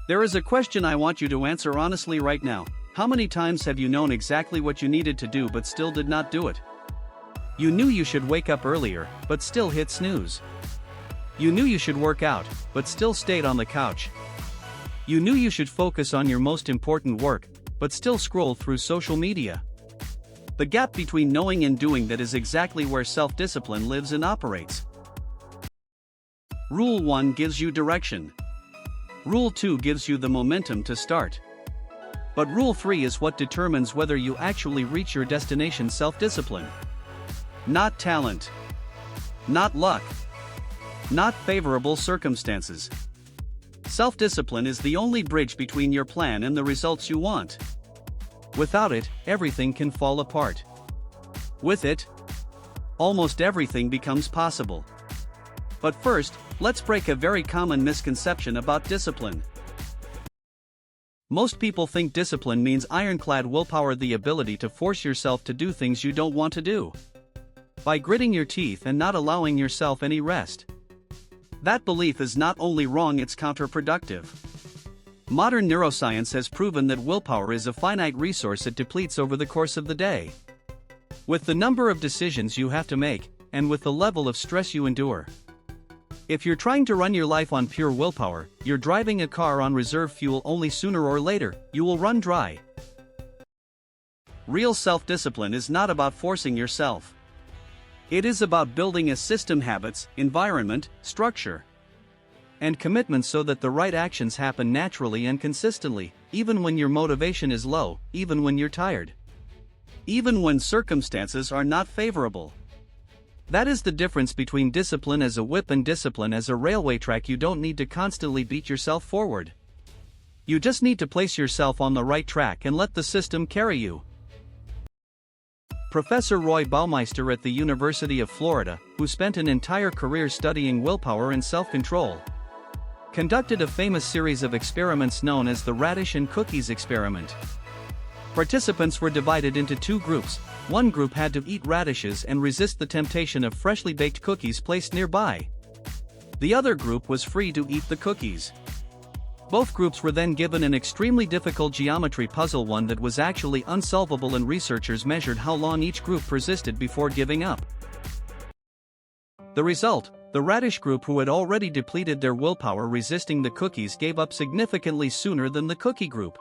There is a question I want you to answer honestly right now. How many times have you known exactly what you needed to do but still did not do it? You knew you should wake up earlier, but still hit snooze. You knew you should work out, but still stayed on the couch. You knew you should focus on your most important work, but still scroll through social media. The gap between knowing and doing that is exactly where self-discipline lives and operates. Rule 1 gives you direction. Rule 2 gives you the momentum to start. But Rule 3 is what determines whether you actually reach your destination: self-discipline. Not talent. Not luck. Not favorable circumstances. Self-discipline is the only bridge between your plan and the results you want. Without it, everything can fall apart. With it, almost everything becomes possible. But first, let's break a very common misconception about discipline. Most people think discipline means ironclad willpower, the ability to force yourself to do things you don't want to do, by gritting your teeth and not allowing yourself any rest. That belief is not only wrong, it's counterproductive. Modern neuroscience has proven that willpower is a finite resource that depletes over the course of the day. With the number of decisions you have to make, and with the level of stress you endure. If you're trying to run your life on pure willpower, you're driving a car on reserve fuel. Only sooner or later, you will run dry. Real self-discipline is not about forcing yourself. It is about building a system: habits, environment, structure, and commitment so that the right actions happen naturally and consistently, even when your motivation is low, even when you're tired, even when circumstances are not favorable. That is the difference between discipline as a whip and discipline as a railway track. You don't need to constantly beat yourself forward. You just need to place yourself on the right track and let the system carry you. Professor Roy Baumeister at the University of Florida, who spent an entire career studying willpower and self-control, conducted a famous series of experiments known as the radish and cookies experiment. Participants were divided into two groups. One group had to eat radishes and resist the temptation of freshly baked cookies placed nearby. The other group was free to eat the cookies. Both groups were then given an extremely difficult geometry puzzle, one that was actually unsolvable, and researchers measured how long each group persisted before giving up. The result: the radish group, who had already depleted their willpower resisting the cookies, gave up significantly sooner than the cookie group.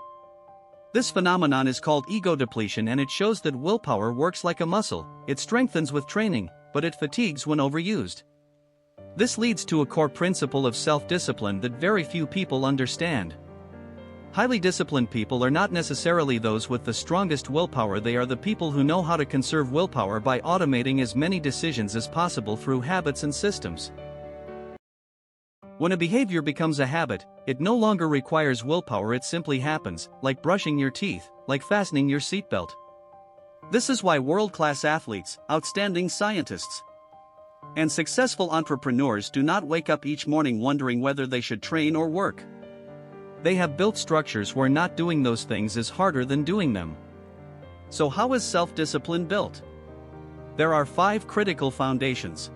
This phenomenon is called ego depletion, and it shows that willpower works like a muscle. It strengthens with training, but it fatigues when overused. This leads to a core principle of self-discipline that very few people understand. Highly disciplined people are not necessarily those with the strongest willpower. They are the people who know how to conserve willpower by automating as many decisions as possible through habits and systems. When a behavior becomes a habit, it no longer requires willpower, it simply happens, like brushing your teeth, like fastening your seatbelt. This is why world-class athletes, outstanding scientists, and successful entrepreneurs do not wake up each morning wondering whether they should train or work. They have built structures where not doing those things is harder than doing them. So how is self-discipline built? There are 5 critical foundations.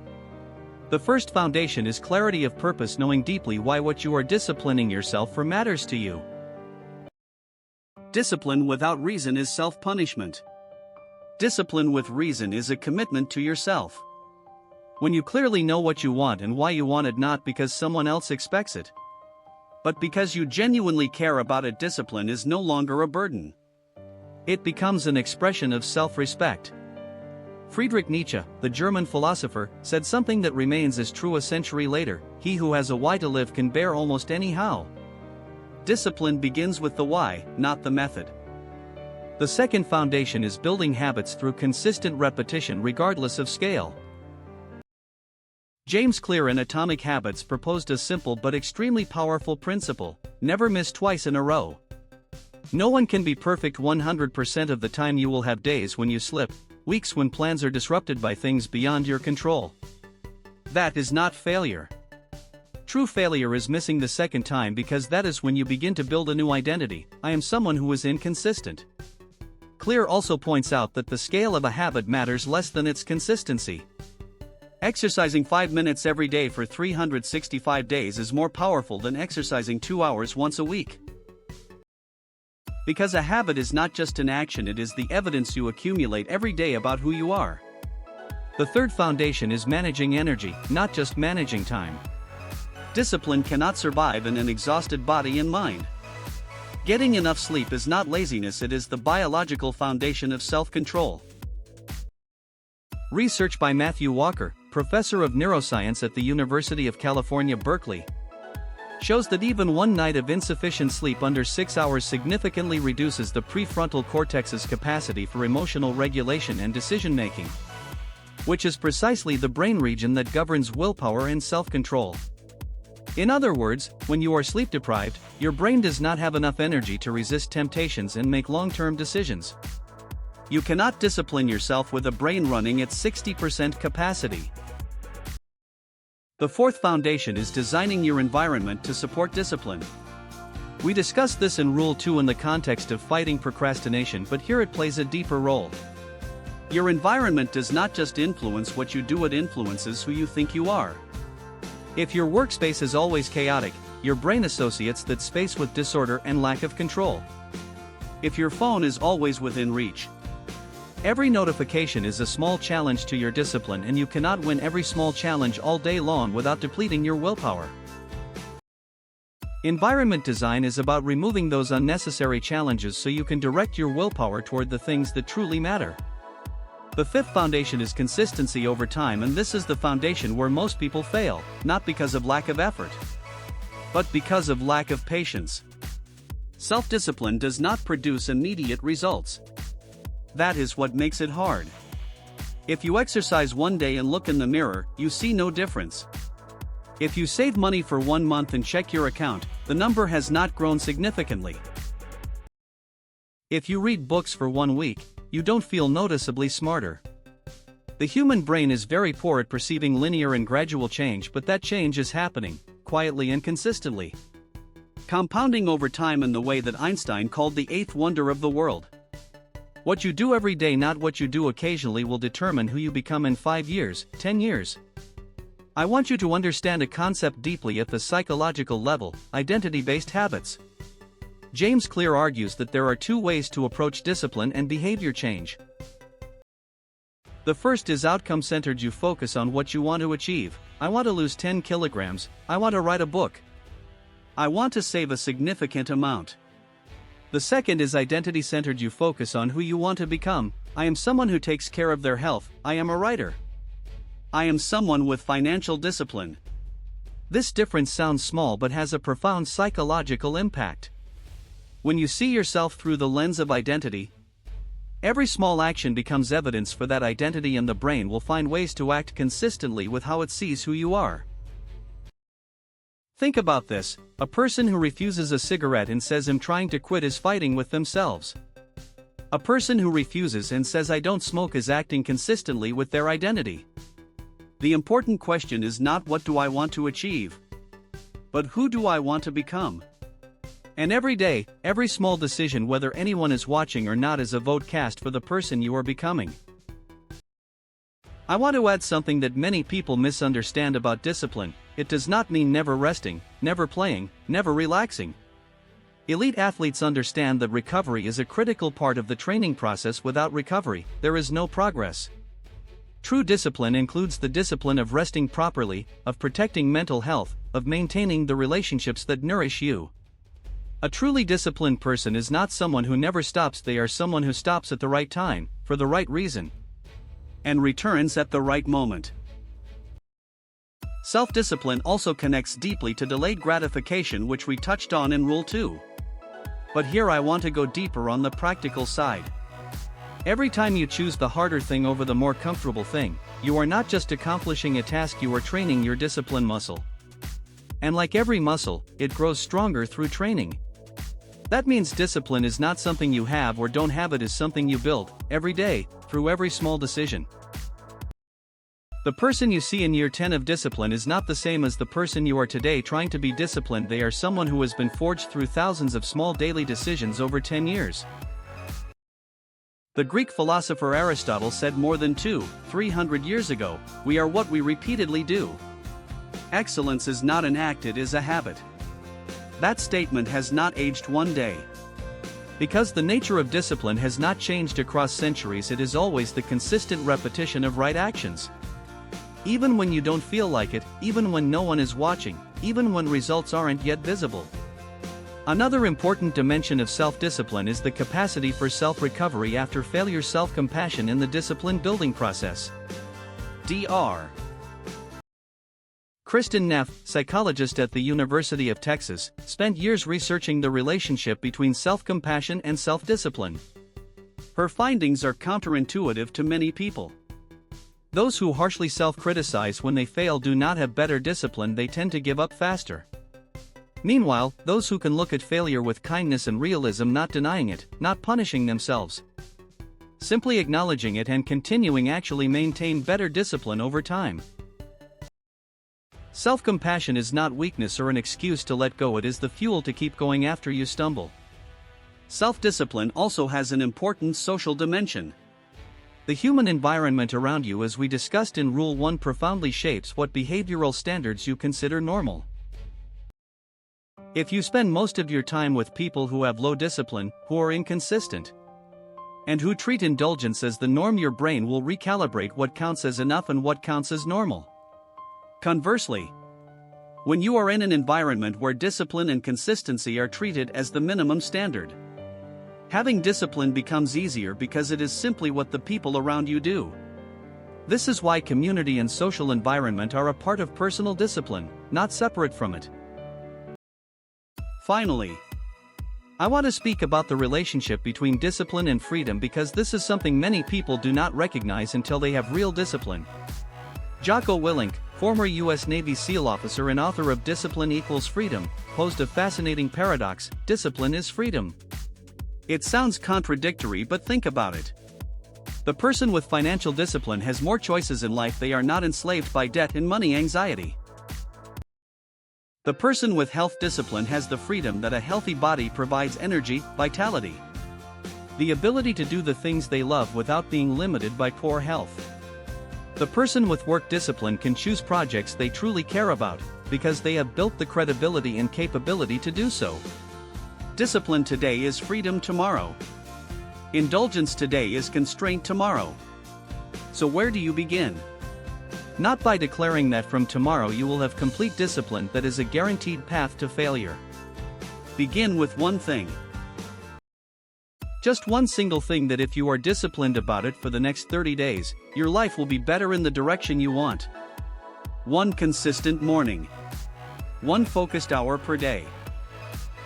The first foundation is clarity of purpose, knowing deeply why what you are disciplining yourself for matters to you. Discipline without reason is self-punishment. Discipline with reason is a commitment to yourself. When you clearly know what you want and why you want it, not because someone else expects it, but because you genuinely care about it, discipline is no longer a burden. It becomes an expression of self-respect. Friedrich Nietzsche, the German philosopher, said something that remains as true a century later: he who has a why to live can bear almost any how. Discipline begins with the why, not the method. The second foundation is building habits through consistent repetition regardless of scale. James Clear in Atomic Habits proposed a simple but extremely powerful principle: never miss twice in a row. No one can be perfect 100% of the time. You will have days when you slip, weeks when plans are disrupted by things beyond your control. That is not failure. True failure is missing the second time, because that is when you begin to build a new identity: I am someone who is inconsistent. Clear also points out that the scale of a habit matters less than its consistency. Exercising 5 minutes every day for 365 days is more powerful than exercising 2 hours once a week. Because a habit is not just an action, it is the evidence you accumulate every day about who you are. The third foundation is managing energy, not just managing time. Discipline cannot survive in an exhausted body and mind. Getting enough sleep is not laziness, it is the biological foundation of self-control. Research by Matthew Walker, professor of neuroscience at the University of California, Berkeley, shows that even one night of insufficient sleep under 6 hours significantly reduces the prefrontal cortex's capacity for emotional regulation and decision-making, which is precisely the brain region that governs willpower and self-control. In other words, when you are sleep-deprived, your brain does not have enough energy to resist temptations and make long-term decisions. You cannot discipline yourself with a brain running at 60% capacity. The fourth foundation is designing your environment to support discipline. We discussed this in Rule 2 in the context of fighting procrastination, but here it plays a deeper role. Your environment does not just influence what you do, it influences who you think you are. If your workspace is always chaotic, your brain associates that space with disorder and lack of control. If your phone is always within reach, every notification is a small challenge to your discipline, and you cannot win every small challenge all day long without depleting your willpower. Environment design is about removing those unnecessary challenges so you can direct your willpower toward the things that truly matter. The fifth foundation is consistency over time, and this is the foundation where most people fail, not because of lack of effort, but because of lack of patience. Self-discipline does not produce immediate results. That is what makes it hard. If you exercise one day and look in the mirror, you see no difference. If you save money for 1 month and check your account, the number has not grown significantly. If you read books for 1 week, you don't feel noticeably smarter. The human brain is very poor at perceiving linear and gradual change, but that change is happening, quietly and consistently, compounding over time in the way that Einstein called the eighth wonder of the world. What you do every day, not what you do occasionally, will determine who you become in 5 years, 10 years. I want you to understand a concept deeply at the psychological level: identity-based habits. James Clear argues that there are 2 ways to approach discipline and behavior change. The first is outcome-centered. You focus on what you want to achieve. I want to lose 10 kilograms, I want to write a book, I want to save a significant amount. The second is identity-centered. You focus on who you want to become. I am someone who takes care of their health, I am a writer, I am someone with financial discipline. This difference sounds small but has a profound psychological impact. When you see yourself through the lens of identity, every small action becomes evidence for that identity, and the brain will find ways to act consistently with how it sees who you are. Think about this: a person who refuses a cigarette and says I'm trying to quit is fighting with themselves. A person who refuses and says I don't smoke is acting consistently with their identity. The important question is not what do I want to achieve, but who do I want to become? And every day, every small decision, whether anyone is watching or not, is a vote cast for the person you are becoming. I want to add something that many people misunderstand about discipline: it does not mean never resting, never playing, never relaxing. Elite athletes understand that recovery is a critical part of the training process. Without recovery, there is no progress. True discipline includes the discipline of resting properly, of protecting mental health, of maintaining the relationships that nourish you. A truly disciplined person is not someone who never stops, they are someone who stops at the right time, for the right reason, and returns at the right moment. Self-discipline also connects deeply to delayed gratification, which we touched on in Rule 2. But here I want to go deeper on the practical side. Every time you choose the harder thing over the more comfortable thing, you are not just accomplishing a task, you are training your discipline muscle. And like every muscle, it grows stronger through training. That means discipline is not something you have or don't have, it is something you build, every day, through every small decision. The person you see in year 10 of discipline is not the same as the person you are today trying to be disciplined. They are someone who has been forged through thousands of small daily decisions over 10 years. The Greek philosopher Aristotle said more than 300 years ago, "We are what we repeatedly do." Excellence is not an act, it is a habit. That statement has not aged one day. Because the nature of discipline has not changed across centuries, it is always the consistent repetition of right actions. Even when you don't feel like it, even when no one is watching, even when results aren't yet visible. Another important dimension of self-discipline is the capacity for self-recovery after failure. Self-compassion in the discipline building process. Dr. Kristin Neff, psychologist at the University of Texas, spent years researching the relationship between self-compassion and self-discipline. Her findings are counterintuitive to many people. Those who harshly self-criticize when they fail do not have better discipline, they tend to give up faster. Meanwhile, those who can look at failure with kindness and realism, not denying it, not punishing themselves, simply acknowledging it and continuing, actually maintain better discipline over time. Self-compassion is not weakness or an excuse to let go, it is the fuel to keep going after you stumble. Self-discipline also has an important social dimension. The human environment around you, as we discussed in Rule 1, profoundly shapes what behavioral standards you consider normal. If you spend most of your time with people who have low discipline, who are inconsistent, and who treat indulgence as the norm, your brain will recalibrate what counts as enough and what counts as normal. Conversely, when you are in an environment where discipline and consistency are treated as the minimum standard, having discipline becomes easier because it is simply what the people around you do. This is why community and social environment are a part of personal discipline, not separate from it. Finally, I want to speak about the relationship between discipline and freedom, because this is something many people do not recognize until they have real discipline. Jocko Willink, former U.S. Navy SEAL officer and author of Discipline Equals Freedom, posed a fascinating paradox: discipline is freedom. It sounds contradictory, but think about it. The person with financial discipline has more choices in life. They are not enslaved by debt and money anxiety. The person with health discipline has the freedom that a healthy body provides: energy, vitality, the ability to do the things they love without being limited by poor health. The person with work discipline can choose projects they truly care about, because they have built the credibility and capability to do so. Discipline today is freedom tomorrow. Indulgence today is constraint tomorrow. So where do you begin? Not by declaring that from tomorrow you will have complete discipline that is a guaranteed path to failure. Begin with one thing. Just one single thing that, if you are disciplined about it for the next 30 days, your life will be better in the direction you want. One consistent morning. One focused hour per day.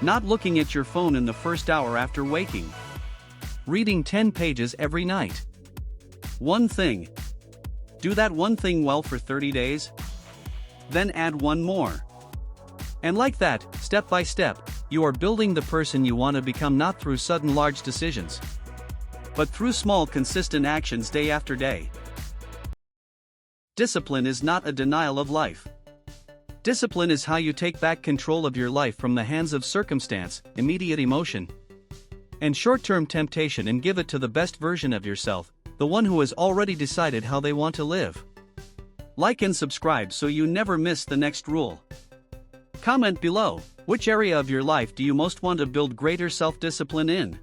Not looking at your phone in the first hour after waking. Reading 10 pages every night. One thing. Do that one thing well for 30 days. Then add one more. And like that, step by step, you are building the person you want to become, not through sudden large decisions, but through small consistent actions day after day. Discipline is not a denial of life. Discipline is how you take back control of your life from the hands of circumstance, immediate emotion, and short-term temptation, and give it to the best version of yourself, the one who has already decided how they want to live. Like and subscribe so you never miss the next rule. Comment below, which area of your life do you most want to build greater self-discipline in?